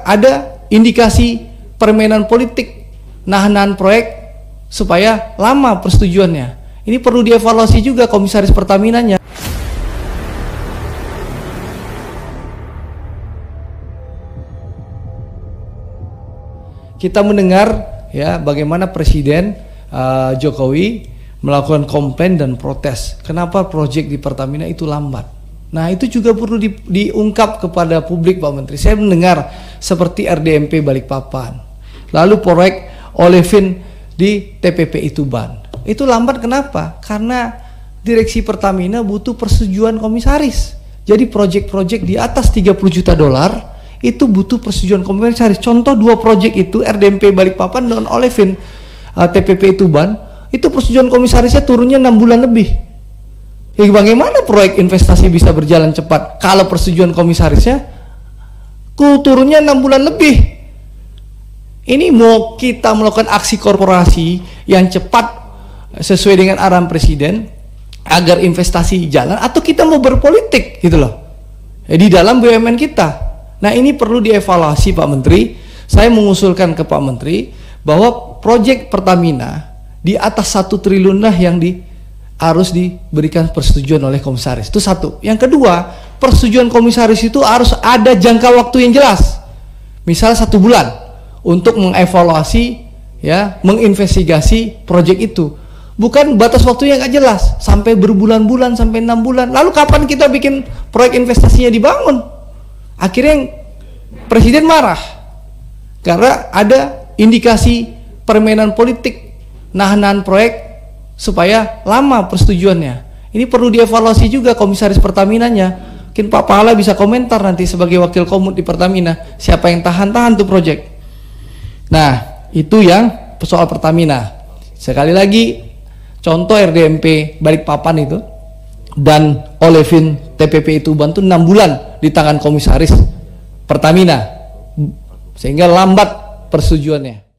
Ada indikasi permainan politik, nahan proyek supaya lama persetujuannya. Ini perlu dievaluasi juga komisaris Pertaminanya. Kita mendengar ya bagaimana Presiden Jokowi melakukan komplain dan protes. Kenapa proyek di Pertamina itu lambat? Nah, itu juga perlu diungkap kepada publik, Pak Menteri. Saya mendengar seperti RDMP Balikpapan, lalu proyek olefin di TPPI Tuban. Itu lambat kenapa? Karena direksi Pertamina butuh persetujuan komisaris. Jadi proyek-proyek di atas 30 juta dolar itu butuh persetujuan komisaris. Contoh dua proyek itu, RDMP Balikpapan dan olefin TPPI Tuban, itu persetujuan komisarisnya turunnya 6 bulan lebih. Ya, bagaimana proyek investasi bisa berjalan cepat kalau persetujuan komisarisnya turunnya 6 bulan lebih? Ini mau kita melakukan aksi korporasi yang cepat sesuai dengan arahan Presiden agar investasi jalan, atau kita mau berpolitik gitu loh di dalam BUMN kita. Nah, ini perlu dievaluasi, Pak Menteri. Saya mengusulkan ke Pak Menteri bahwa proyek Pertamina di atas 1 triliun lah yang harus diberikan persetujuan oleh komisaris. Itu satu. Yang kedua, persetujuan komisaris itu harus ada jangka waktu yang jelas. Misal 1 bulan untuk mengevaluasi, ya, menginvestigasi proyek itu. Bukan batas waktu yang nggak jelas, sampai berbulan-bulan, sampai 6 bulan. Lalu kapan kita bikin proyek investasinya dibangun? Akhirnya Presiden marah karena ada indikasi permainan politik, nahan proyek supaya lama persetujuannya. Ini perlu dievaluasi juga komisaris Pertaminanya. Mungkin Pak Pahala bisa komentar nanti sebagai wakil komut di Pertamina, siapa yang tahan tuh proyek. Nah, itu yang soal Pertamina. Sekali lagi, contoh RDMP Balikpapan itu dan olefin TPPI Tuban itu 6 bulan di tangan komisaris Pertamina, sehingga lambat persetujuannya.